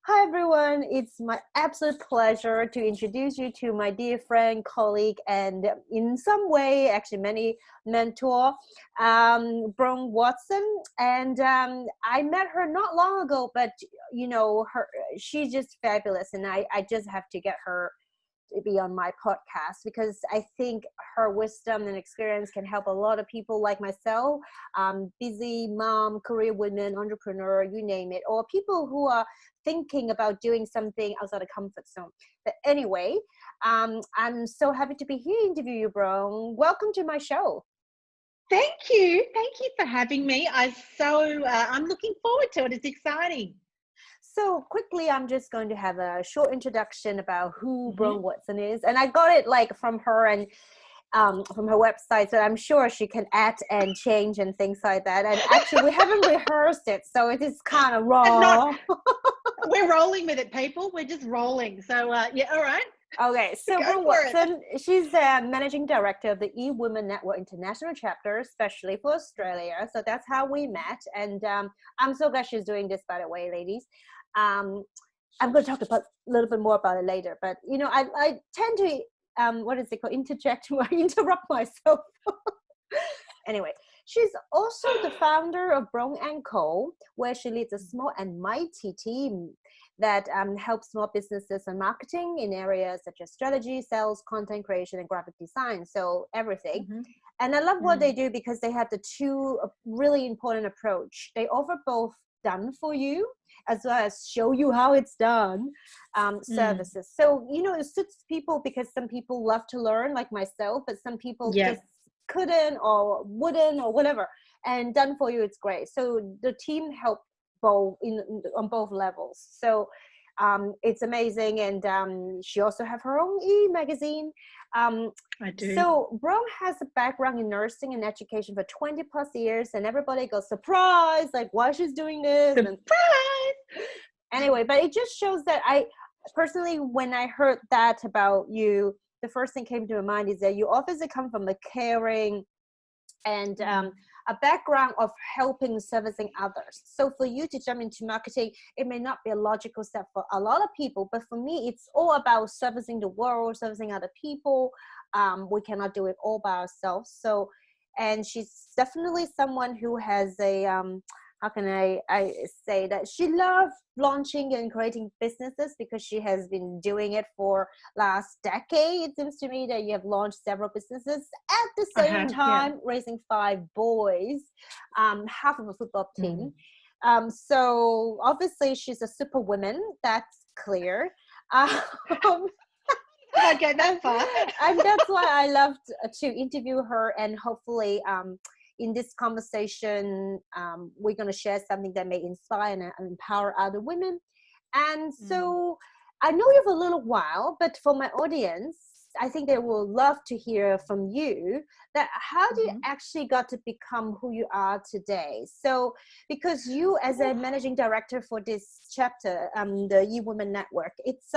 Hi everyone, it's my absolute pleasure to introduce you to my dear friend, colleague, and in some way, actually many mentor, Bron Watson. And I met her not long ago, but she's just fabulous, and I just have to get her to be on my podcast because I think her wisdom and experience can help a lot of people like myself, busy mom, career women, entrepreneur, you name it, or people who are thinking about doing something outside the comfort zone. But anyway, I'm so happy to be here to interview you, bro. Welcome to my show. Thank you. Thank you for having me. I'm looking forward to it. It's exciting. So quickly, I'm just going to have a short introduction about who Mm-hmm. Bron Watson is, and I got it like from her and from her website, so I'm sure she can add and change and things like that. And actually, we haven't rehearsed it, so it is kind of It's not. raw. We're rolling with it, people. We're just rolling. So yeah, all right. Okay, so Go Bron for it. Watson, she's a managing director of the eWomen Network International Chapter, especially for Australia. So that's how we met, and I'm so glad she's doing this. By the way, ladies, um, I'm going to talk about a little bit more about it later. But I tend to what is it called? Interject or interrupt myself. Anyway, she's also the founder of Bron & Co., where she leads a small and mighty team that helps small businesses and marketing in areas such as strategy, sales, content creation, and graphic design. So everything. Mm-hmm. And I love what they do because they have the two really important approach. They offer both done for you as well as show you how it's done services. So, it suits people because some people love to learn like myself, but some people Yeah. just couldn't or wouldn't or whatever. And done for you, it's great. So the team help both on both levels. So it's amazing. And she also have her own e-magazine. I do. So Bron has a background in nursing and education for 20 plus years, and everybody goes surprised, like why she's doing this. Surprise! Anyway, but it just shows that I personally, when I heard that about you, the first thing came to my mind is that you obviously come from a caring and a background of helping servicing others. So for you to jump into marketing, it may not be a logical step for a lot of people, but for me, it's all about servicing the world, servicing other people. We cannot do it all by ourselves. So, and she's definitely someone who has a how can I say that she loves launching and creating businesses because she has been doing it for last decade. It seems to me that you have launched several businesses at the same time, raising 5 boys, half of a football team. So obviously she's a super woman, that's clear. I go that far. And that's why I loved to interview her, and hopefully in this conversation, we're going to share something that may inspire and empower other women. And so I know you have a little while, but for my audience, I think they will love to hear from you that how do you actually got to become who you are today? So because you as a managing director for this chapter, the eWomen Network, it's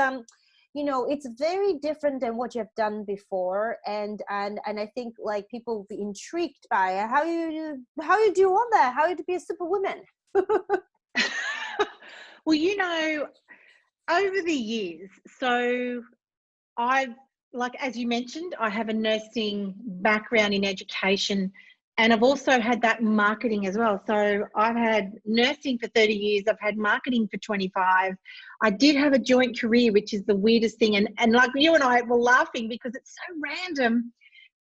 it's very different than what you have done before, and I think like people will be intrigued by how you do all that, how you be a superwoman. Well, over the years, so I've, like, as you mentioned, I have a nursing background in education, and I've also had that marketing as well. So I've had nursing for 30 years. I've had marketing for 25. I did have a joint career, which is the weirdest thing. And like you and I were laughing because it's so random,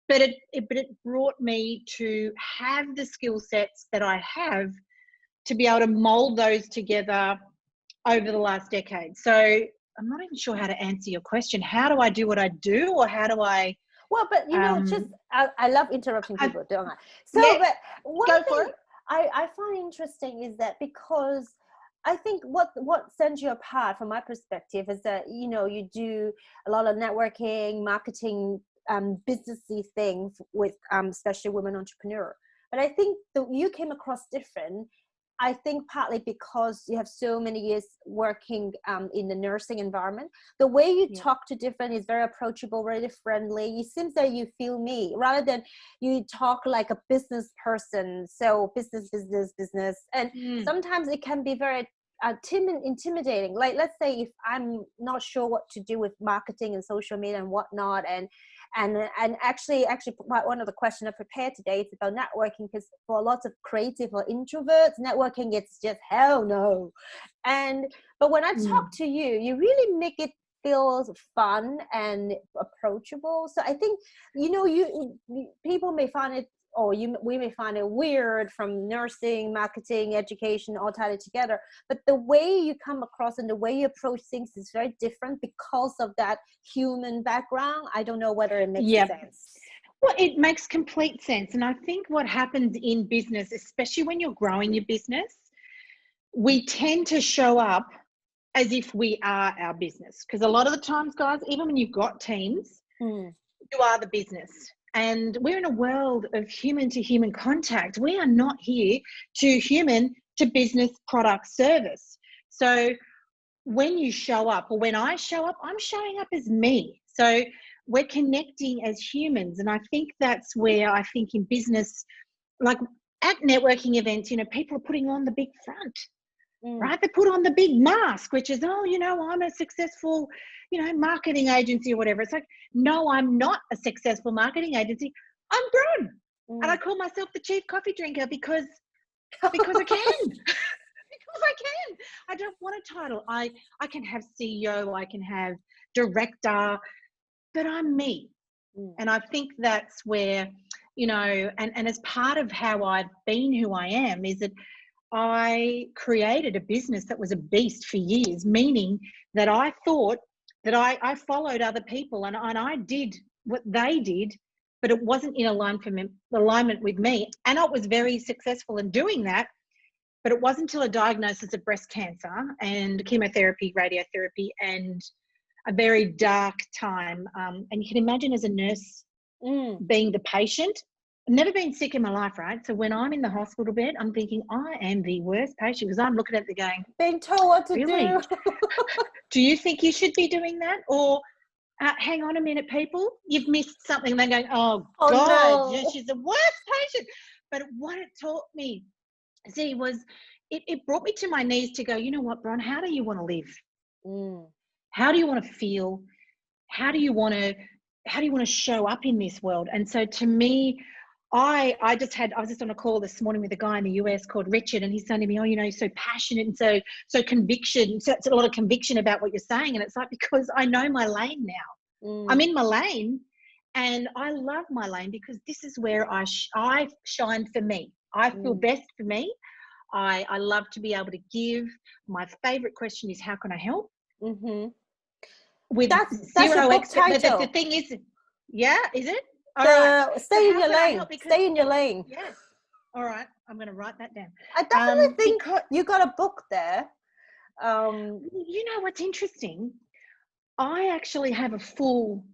but it brought me to have the skill sets that I have to be able to mold those together over the last decade. So I'm not even sure how to answer your question. How do I do what I do, or how do I? Well, but just I love interrupting people, don't I? So, Yeah, but one go for thing it. I find interesting is that because I think what sets you apart from my perspective is that you do a lot of networking, marketing, businessy things with especially women entrepreneur. But I think you came across different. I think partly because you have so many years working in the nursing environment. The way you talk to different is very approachable, really friendly. It seems that you feel me rather than you talk like a business person. So business. And sometimes it can be very intimidating. Like, let's say if I'm not sure what to do with marketing and social media and whatnot, and actually one of the questions I prepared today is about networking, because for lots of creative or introverts, networking, it's just hell no. But when I talk to you, you really make it feels fun and approachable. So I think, people may find it, or we may find it weird, from nursing, marketing, education, all tied together. But the way you come across and the way you approach things is very different because of that human background. I don't know whether it makes sense. Well, it makes complete sense. And I think what happens in business, especially when you're growing your business, we tend to show up as if we are our business. Because a lot of the times, guys, even when you've got teams, you are the business. And we're in a world of human to human contact. We are not here to human to business, product, service. So when you show up, or when I show up, I'm showing up as me. So we're connecting as humans. And I think that's where I think in business, like at networking events, people are putting on the big front, right? They put on the big mask, which is, I'm a successful, marketing agency or whatever. It's like, no, I'm not a successful marketing agency. I'm Bron. And I call myself the chief coffee drinker because I can. Because I can. I don't want a title. I can have CEO, I can have director, but I'm me. And I think that's where, and as part of how I've been who I am, is that I created a business that was a beast for years, meaning that I thought that I followed other people and I did what they did, but it wasn't in alignment with me. And I was very successful in doing that, but it wasn't until a diagnosis of breast cancer and chemotherapy, radiotherapy, and a very dark time. And you can imagine as a nurse being the patient. I've never been sick in my life, right? So when I'm in the hospital bed, I'm thinking I am the worst patient, because I'm looking at it going, being told what to really? do. Do you think you should be doing that? Or hang on a minute, people, you've missed something. They're going, oh God, no. she's the worst patient. But what it taught me, was it brought me to my knees to go, you know what, Bron, how do you want to live? How do you want to feel? How do you want to show up in this world? And so to me, I was just on a call this morning with a guy in the US called Richard, and he's saying to me, you're so passionate and so conviction, so it's a lot of conviction about what you're saying. And it's like, because I know my lane now. I'm in my lane, and I love my lane, because this is where I shine for me. I feel best for me. I love to be able to give. My favorite question is, how can I help? With that's zero your book title. The thing is, is it? All right. Stay in your lane. Stay in your lane. Yeah. All right. I'm going to write that down. I definitely think you got a book there. You know what's interesting? I actually have a full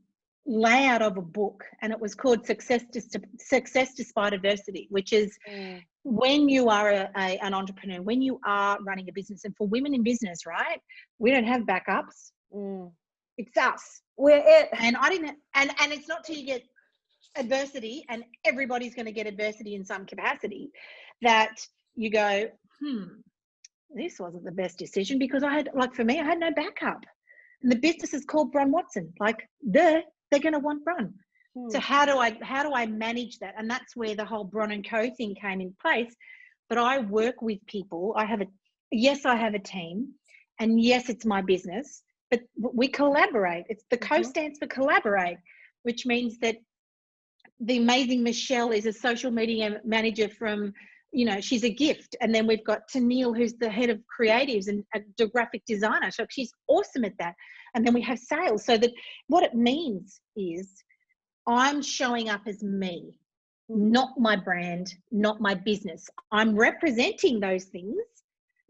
layout of a book, and it was called Success Despite Adversity, which is when you are an entrepreneur, when you are running a business. And for women in business, right, we don't have backups. It's us. We're it. And I didn't, and it's not till you get adversity, and everybody's going to get adversity in some capacity, that you go, this wasn't the best decision, because I had no backup. And the business is called Bron Watson. Like, they're going to want Bron. So how do I manage that? And that's where the whole Bron & Co thing came in place. But I work with people. I have a team, and yes, it's my business, but we collaborate. It's the Co stands for collaborate, which means that the amazing Michelle is a social media manager from, she's a gift. And then we've got Tennille, who's the head of creatives and a graphic designer. So she's awesome at that. And then we have sales. So that what it means is I'm showing up as me, not my brand, not my business. I'm representing those things,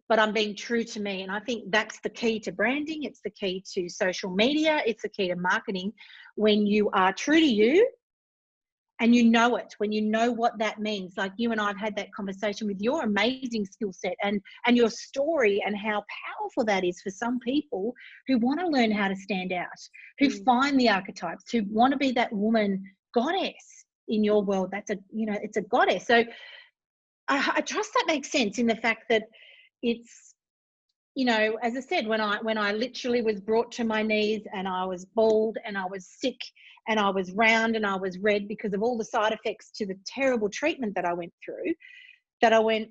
but I'm being true to me. And I think that's the key to branding. It's the key to social media. It's the key to marketing. When you are true to you, and you know it, when you know what that means. Like you and I have had that conversation with your amazing skill set and your story, and how powerful that is for some people who want to learn how to stand out, who find the archetypes, who want to be that woman goddess in your world. That's it's a goddess. So I trust that makes sense, in the fact that it's you know, as I said, when I literally was brought to my knees and I was bald and I was sick and I was round and I was red because of all the side effects to the terrible treatment that I went through, that I went,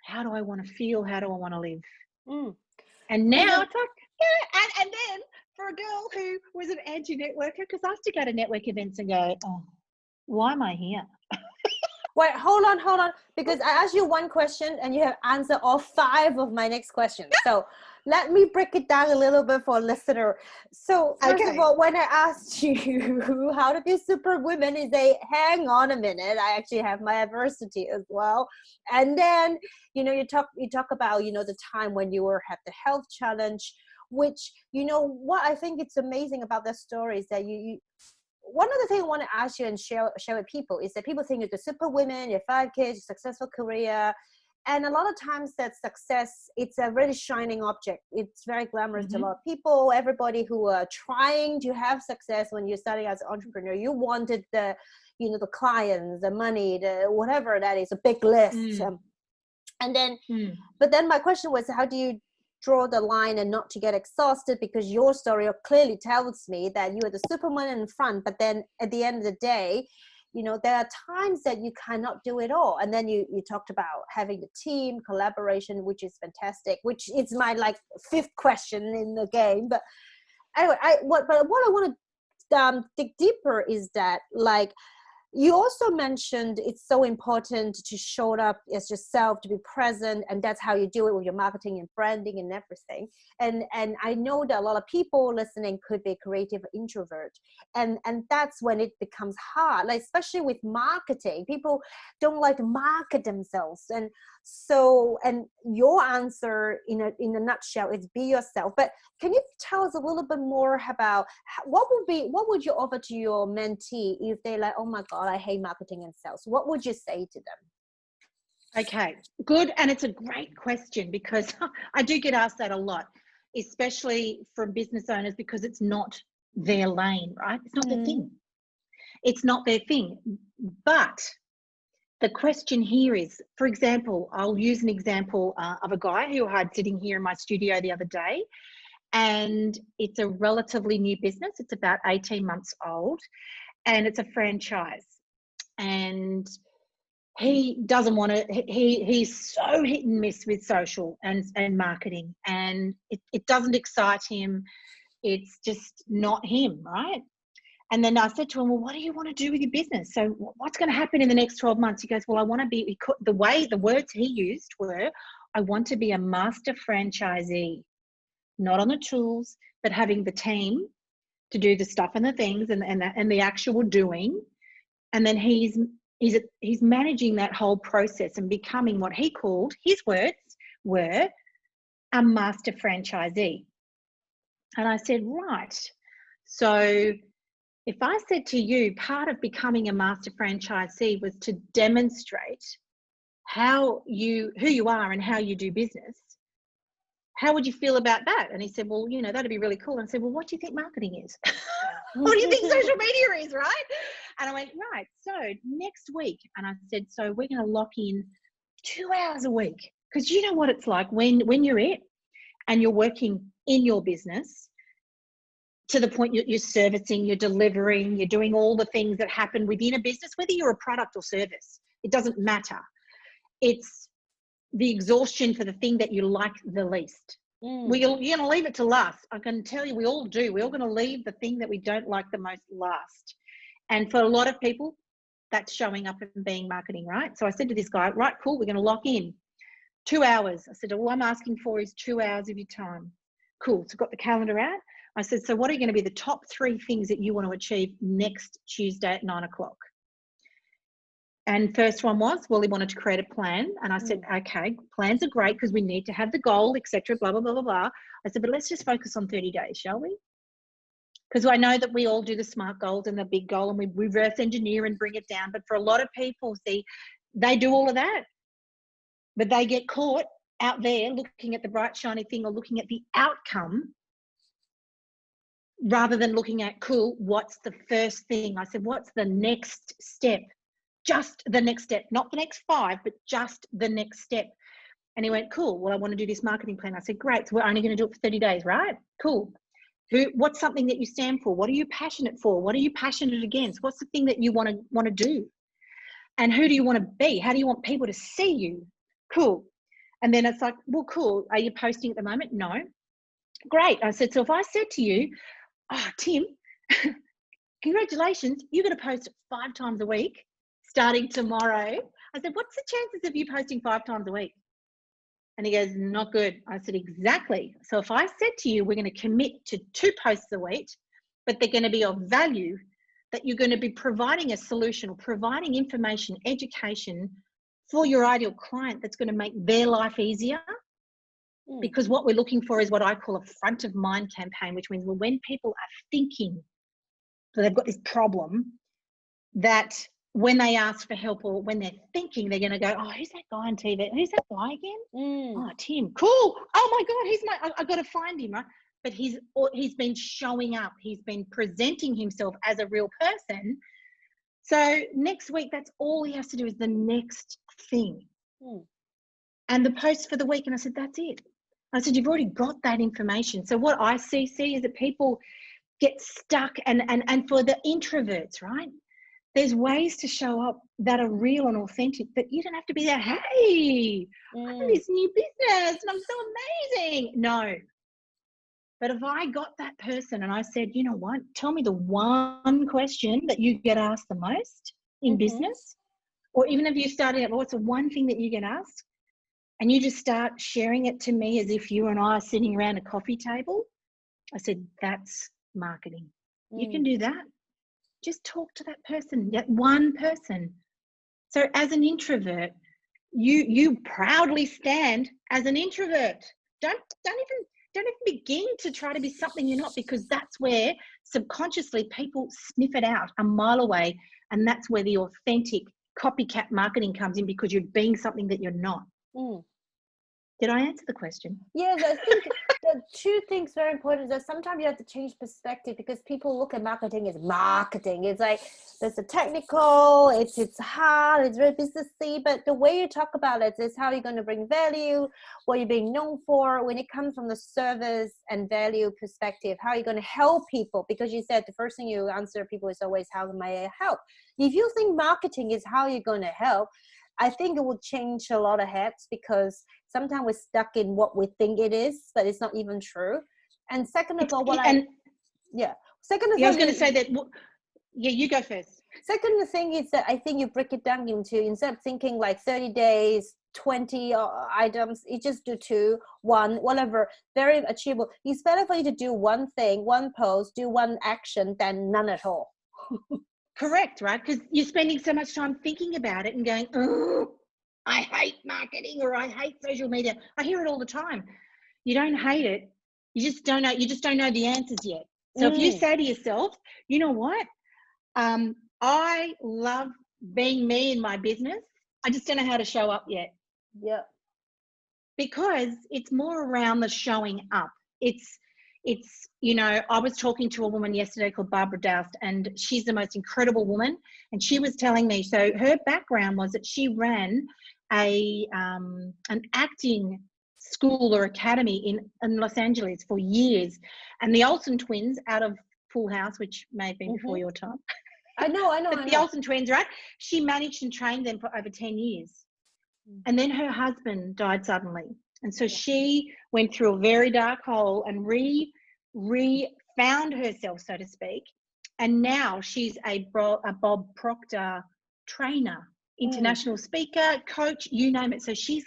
how do I want to feel? How do I want to live? Mm. And now it's like, yeah. And then for a girl who was an anti-networker, because I used to go to network events and go, oh, why am I here? Wait, hold on, because I asked you one question and you have answered all 5 of my next questions. So let me break it down a little bit for a listener. So first of all, when I asked you how to be superwoman, you say, hang on a minute, I actually have my adversity as well. And then, you know, you talk about, you know, the time when you had the health challenge, which, you know, what I think it's amazing about that story is that you one of the things I want to ask you and share with people is that people think you're the super woman, you have 5 kids, successful career. And a lot of times that success, it's a really shining object. It's very glamorous to a lot of people. Everybody who are trying to have success when you're starting as an entrepreneur, you wanted the, you know, the clients, the money, the whatever that is, a big list. And then, but then my question was, how do you draw the line and not to get exhausted? Because your story clearly tells me that you are the superman in front, but then at the end of the day, you know, there are times that you cannot do it all. And then you talked about having the team collaboration, which is fantastic, which is my like 5th question in the game. But anyway, what I want to dig deeper is that, like, you also mentioned it's so important to show up as yourself, to be present, and that's how you do it with your marketing and branding and everything. And I know that a lot of people listening could be creative introvert, and that's when it becomes hard, like especially with marketing. People don't like to market themselves, and so, and your answer in a nutshell is be yourself. But can you tell us a little bit more about what would you offer to your mentee if they're like, oh my God, I hate marketing and sales? What would you say to them? Okay, good. And it's a great question because I do get asked that a lot, especially from business owners, because it's not their lane, right? It's not their thing. It's not their thing. But the question here is, for example, I'll use an example of a guy who I had sitting here in my studio the other day, and it's a relatively new business. It's about 18 months old, and it's a franchise. And he doesn't want to, he's so hit and miss with social and marketing, and it doesn't excite him. It's just not him, right? And then I said to him, well, what do you want to do with your business? So what's going to happen in the next 12 months? He goes, well, I want to be, the words he used were, I want to be a master franchisee, not on the tools, but having the team to do the stuff and the things and the actual doing. And then he's managing that whole process and becoming what he called, his words were, a master franchisee. And I said, right. So if I said to you, part of becoming a master franchisee was to demonstrate who you are and how you do business, how would you feel about that? And he said, well, you know, that'd be really cool. And I said, well, what do you think marketing is? What do you think social media is, right? And I went, right, so next week. And I said, so we're going to lock in 2 hours a week. Because you know what it's like when you're it and you're working in your business to the point you're servicing, you're delivering, you're doing all the things that happen within a business, whether you're a product or service, it doesn't matter. It's the exhaustion for the thing that you like the least. You're going to leave it to last. I can tell you, we all do. We're all going to leave the thing that we don't like the most last. And for a lot of people, that's showing up and being marketing, right? So I said to this guy, right, cool, we're going to lock in 2 hours. I said, all I'm asking for is 2 hours of your time. Cool. So got the calendar out. I said, so what are going to be the top 3 things that you want to achieve next Tuesday at 9 o'clock? And first one was, well, he wanted to create a plan. And I said, okay, plans are great because we need to have the goal, etc. Blah, blah, blah, blah, blah. I said, but let's just focus on 30 days, shall we? Because I know that we all do the SMART goals and the big goal and we reverse engineer and bring it down. But for a lot of people, see, they do all of that, but they get caught out there looking at the bright, shiny thing or looking at the outcome rather than looking at, cool, what's the first thing? I said, what's the next step? Just the next step, not the next 5, but just the next step. And he went, cool. Well, I want to do this marketing plan. I said, great. So we're only going to do it for 30 days, right? Cool. What's something that you stand for? What are you passionate for? What are you passionate against? What's the thing that you want to do? And who do you want to be? How do you want people to see you? Cool. And then it's like, well, cool. Are you posting at the moment? No. Great. I said, so if I said to you, oh, Tim, congratulations, you're going to post 5 times a week starting tomorrow. I said, what's the chances of you posting 5 times a week? And he goes, not good. I said, exactly. So if I said to you, we're going to commit to 2 posts a week, but they're going to be of value, that you're going to be providing a solution or providing information, education for your ideal client that's going to make their life easier. Because what we're looking for is what I call a front of mind campaign, which means when people are thinking that they've got this problem, that when they ask for help or when they're thinking, they're going to go, oh, who's that guy on TV? Who's that guy again? Oh, Tim. Cool. Oh my God, I've got to find him, right? But he's been showing up. He's been presenting himself as a real person. So next week, that's all he has to do is the next thing. And the post for the week. And I said, that's it. I said, you've already got that information. So what I see is that people get stuck and for the introverts, right? There's ways to show up that are real and authentic, that you don't have to be there, hey, I'm in this new business and I'm so amazing. No. But if I got that person and I said, you know what, tell me the one question that you get asked the most in business, or even if you started out, what's the one thing that you get asked? And you just start sharing it to me as if you and I are sitting around a coffee table. I said, that's marketing. You can do that. Just talk to that person, that one person. So as an introvert, you proudly stand as an introvert. Don't even begin to try to be something you're not, because that's where subconsciously people sniff it out a mile away, and that's where the authentic copycat marketing comes in, because you're being something that you're not. Did I answer the question? Yes, I think the 2 things very important is that sometimes you have to change perspective, because people look at marketing as marketing. It's like there's a technical, it's hard, it's very businessy, but the way you talk about it is how you're going to bring value, what you're being known for. When it comes from the service and value perspective, how you're going to help people, because you said the first thing you answer people is always, how am I help? If you think marketing is how you're going to help, I think it will change a lot of heads, because sometimes we're stuck in what we think it is, but it's not even true. And second of all, I was going to say that. Yeah, you go first. Second thing is that I think you break it down into, instead of thinking like 30 days, 20 items, you just do 2, 1, whatever, very achievable. It's better for you to do one thing, one post, do one action than none at all. Correct, right? Because you're spending so much time thinking about it and going, oh, I hate marketing, or I hate social media. I hear it all the time. You don't hate it. You just don't know. You just don't know the answers yet. So if you say to yourself, you know what? I love being me in my business. I just don't know how to show up yet. Yeah. Because it's more around the showing up. It's, you know, I was talking to a woman yesterday called Barbara Doust, and she's the most incredible woman. And she was telling me, so her background was that she ran an acting school or academy in Los Angeles for years. And the Olsen twins, out of Full House, which may have been before your time. I know. The Olsen twins, right? She managed and trained them for over 10 years. And then her husband died suddenly. And so she went through a very dark hole and found herself, so to speak. And now she's a Bob Proctor trainer, international speaker, coach, you name it. So she's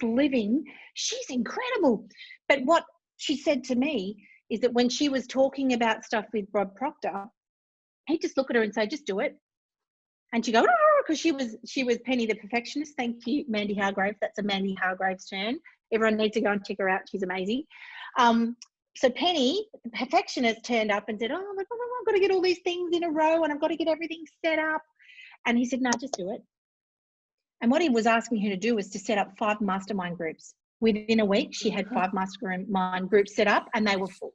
incredible. But what she said to me is that when she was talking about stuff with Bob Proctor, he'd just look at her and say, just do it. And she'd go, because she was Penny the perfectionist. Thank you, Mandy Hargraves. That's a Mandy Hargraves turn. Everyone needs to go and check her out. She's amazing. So Penny, the perfectionist, turned up and said, oh, I've got to get all these things in a row and I've got to get everything set up. And he said, no, just do it. And what he was asking her to do was to set up 5 mastermind groups. Within a week, she had 5 mastermind groups set up and they were full.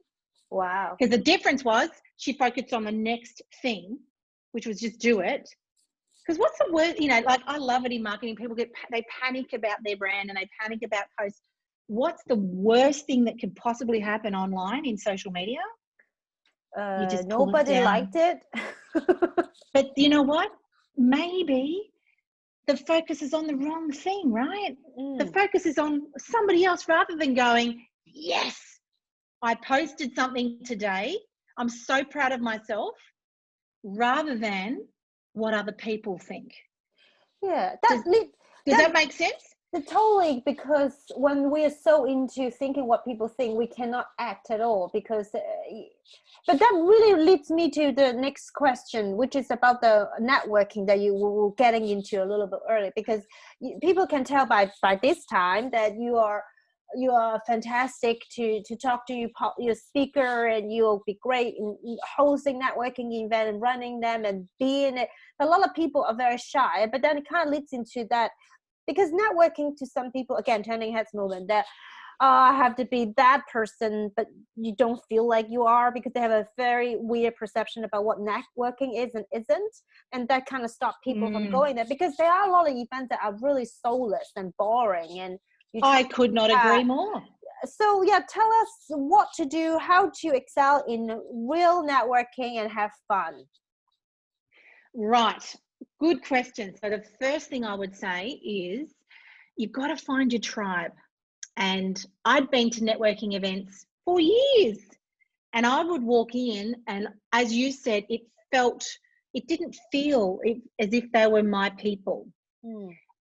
Wow. Because the difference was she focused on the next thing, which was just do it. Because what's the word, you know, like I love it in marketing. People they panic about their brand and they panic about posts. what's the worst thing that could possibly happen online in social media? You just pull it Nobody down. liked it. But you know what? Maybe the focus is on the wrong thing, right? The focus is on somebody else rather than going, yes, I posted something today. I'm so proud of myself, rather than what other people think. Yeah, Does that make sense? Totally, because when we are so into thinking what people think, we cannot act at all. Because, but that really leads me to the next question, which is about the networking that you were getting into a little bit earlier. Because people can tell by this time that you are fantastic to talk to your speaker, and you'll be great in hosting networking event and running them and being it. But a lot of people are very shy, but then it kind of leads into that. Because networking to some people, again, turning heads movement, that I have to be that person, but you don't feel like you are, because they have a very weird perception about what networking is and isn't. And that kind of stops people from going there, because there are a lot of events that are really soulless and boring. And I could not agree more. So yeah, tell us what to do, how to excel in real networking and have fun. Right. Good question. So the first thing I would say is you've got to find your tribe. And I'd been to networking events for years, and I would walk in, and as you said, it didn't feel as if they were my people.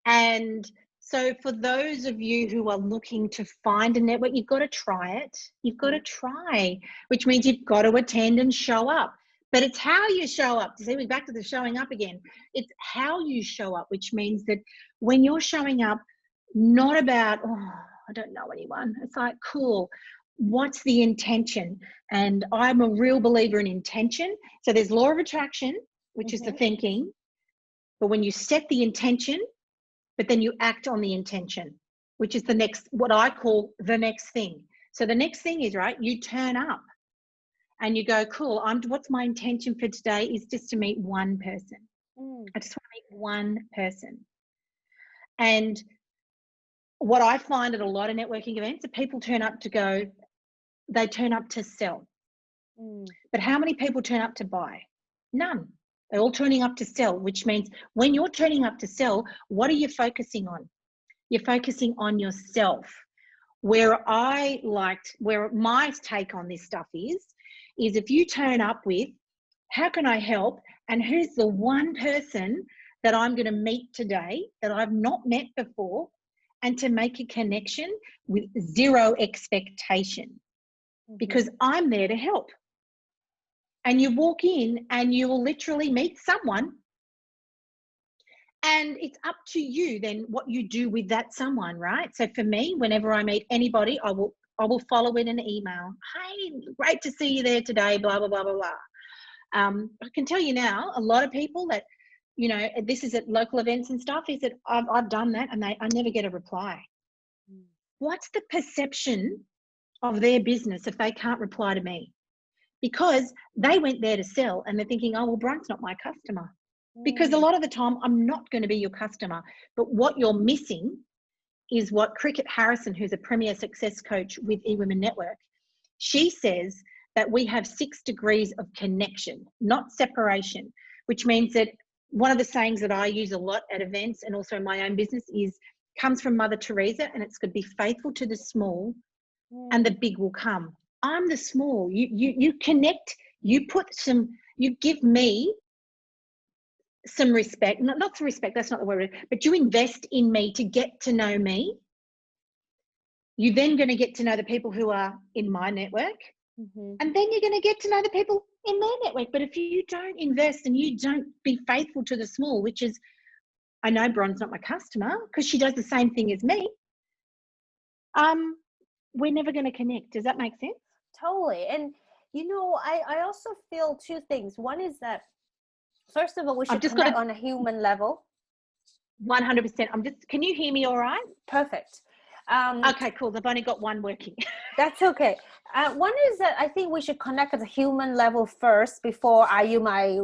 And so for those of you who are looking to find a network, you've got to try it. You've got to try, which means you've got to attend and show up. But it's how you show up. See, we're back to the showing up again. It's how you show up, which means that when you're showing up, not about, oh, I don't know anyone. It's like, cool. What's the intention? And I'm a real believer in intention. So there's law of attraction, which is the thinking. But when you set the intention, but then you act on the intention, which is the next, what I call the next thing. So the next thing is, right, you turn up. And you go, cool, what's my intention for today is just to meet one person. I just want to meet one person. And what I find at a lot of networking events, that people turn up they turn up to sell. But how many people turn up to buy? None. They're all turning up to sell, which means when you're turning up to sell, what are you focusing on? You're focusing on yourself. Where my take on this stuff is if you turn up with, how can I help? And who's the one person that I'm going to meet today that I've not met before, and to make a connection with zero expectation, because I'm there to help. And you walk in and you will literally meet someone, and it's up to you then what you do with that someone, right? So for me, whenever I meet anybody, I will follow in an email. Hey, great to see you there today, blah, blah, blah, blah, blah. I can tell you now, a lot of people that, you know, this is at local events and stuff, is that I've done that and I never get a reply. What's the perception of their business if they can't reply to me? Because they went there to sell and they're thinking, oh, well, Bron's not my customer. Because a lot of the time I'm not going to be your customer. But what you're missing is what Cricket Harrison, who's a premier success coach with eWomen Network, she says that we have 6 degrees of connection, not separation, which means that one of the sayings that I use a lot at events and also in my own business comes from Mother Teresa, and it's going to be faithful to the small and the big will come. I'm the small. You connect, you give me some respect, not some respect, that's not the word, but you invest in me to get to know me. You're then going to get to know the people who are in my network, and then you're going to get to know the people in their network. But if you don't invest and you don't be faithful to the small, which is, I know Bron's not my customer because she does the same thing as me, we're never going to connect. Does that make sense? Totally. And you know, I also feel 2 things. One is that, first of all, we should connect on a human level. 100%. Can you hear me all right? Perfect. Okay, cool. I've only got one working. That's okay. One is that I think we should connect at the human level first before are you my,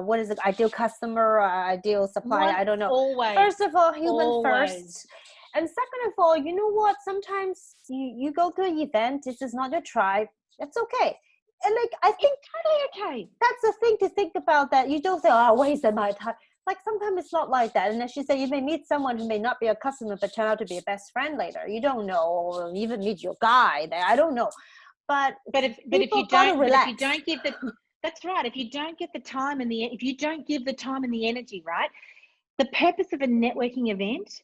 what is it, ideal customer or ideal supplier? I don't know. Always. First of all, human first. And second of all, you know what? Sometimes you go to an event, this is not your tribe. That's okay. And like, I think It's totally okay. that's the thing to think about, that you don't say, oh, I wasted my time. Like sometimes it's not like that. And as you say, you may meet someone who may not be a customer, but turn out to be a best friend later. You don't know, or even meet your guy there. I don't know. But if you don't give the, that's right. If you don't get the time and if you don't give the time and the energy, right? The purpose of a networking event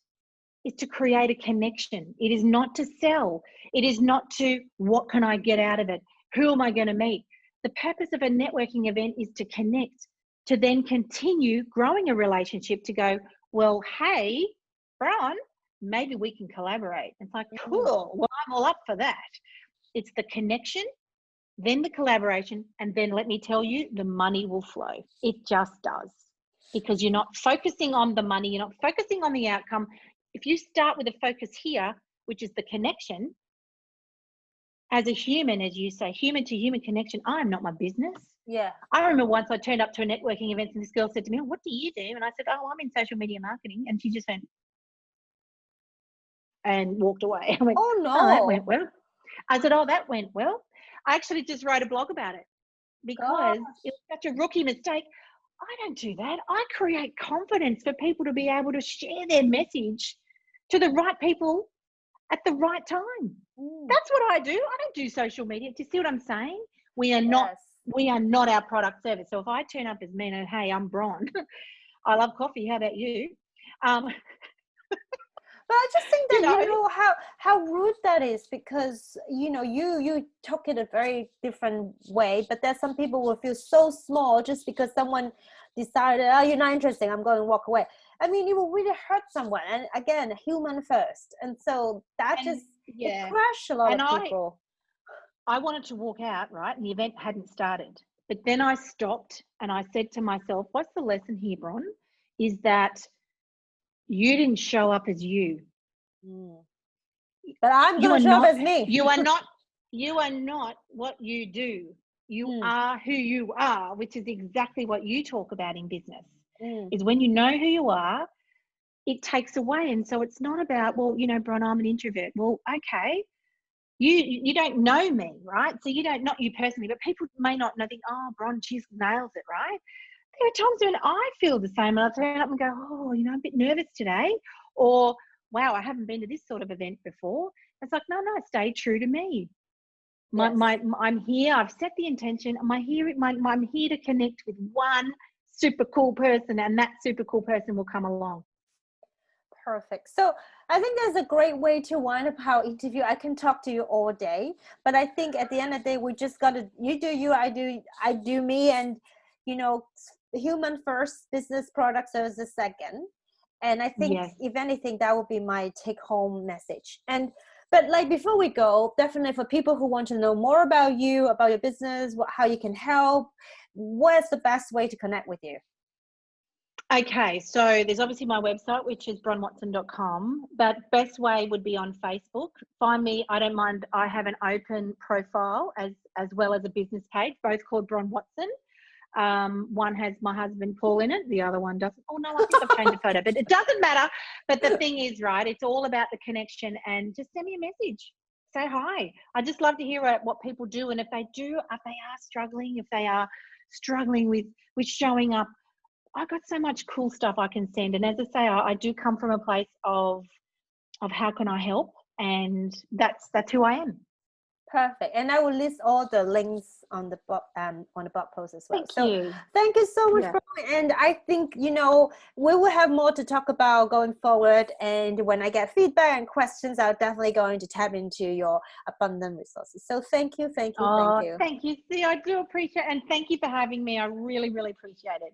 is to create a connection. It is not to sell. It is not to, what can I get out of it? Who am I going to meet? The purpose of a networking event is to connect, to then continue growing a relationship, to go, well, hey, Bron, maybe we can collaborate. It's like, cool. Well, I'm all up for that. It's the connection, then the collaboration, and then let me tell you, the money will flow. It just does. Because you're not focusing on the money, you're not focusing on the outcome. If you start with a focus here, which is the connection, as a human, as you say, human to human connection, I'm not my business. yeah. I remember once I turned up to a networking event and this girl said to me, what do you do? And I said, oh, I'm in social media marketing. And she just went and walked away. I went, Oh no. oh, that went well. I said, oh, that went well. I actually just wrote a blog about it because it was such a rookie mistake. I don't do that. I create confidence for people to be able to share their message to the right people at the right time. That's what I do. I don't do social media. Do you see what I'm saying? We are not our product service. So if I turn up as me and, hey, I'm Bron, I love coffee. How about you? But I just think that, you know, how rude that is, because, you know, you took it a very different way, but there's some people will feel so small just because someone decided, oh, you're not interesting, I'm going to walk away. I mean, it will really hurt someone. And again, human first. And so that it crushed a lot of people. I wanted to walk out, right? And the event hadn't started. But then I stopped and I said to myself, what's the lesson here, Bron? Is that you didn't show up as you. But I'm going to show up as me. You are not what you do. You are who you are, which is exactly what you talk about in business. Is when you know who you are, it takes away. And so it's not about, well, you know, Bron, I'm an introvert. Well, okay. You don't know me, right? So you don't, not you personally, but people may not know, think, oh, Bron, she nails it, right? There are times when I feel the same, and I turn up and go, oh, you know, I'm a bit nervous today, or wow, I haven't been to this sort of event before. It's like, no, stay true to me. I'm here. I've set the intention. I'm here to connect with one super cool person, and that super cool person will come along. Perfect. So I think there's a great way to wind up our interview. I can talk to you all day, but I think at the end of the day, we just got to, you do you, I do me, and, you know, human first, business, product, services second. And I think if anything, that would be my take home message. But like, before we go, definitely for people who want to know more about you, about your business, how you can help, what's the best way to connect with you? Okay, so there's obviously my website, which is bronwatson.com, but best way would be on Facebook. Find me. I don't mind. I have an open profile as well as a business page, both called Bron Watson. One has my husband Paul in it, the other one doesn't. Oh no, I think I've changed the photo, but it doesn't matter. But the thing is, right, it's all about the connection, and just send me a message. Say hi. I just love to hear what people do, and if they are struggling with showing up, I've got so much cool stuff I can send. And as I say, I do come from a place of how can I help, and that's who I am. Perfect. And I will list all the links on the blog post as well. Thank you so much. And I think, you know, we will have more to talk about going forward. And when I get feedback and questions, I'm definitely going to tap into your abundant resources. So thank you. Thank you. See, I do appreciate it. And thank you for having me. I really, really appreciate it.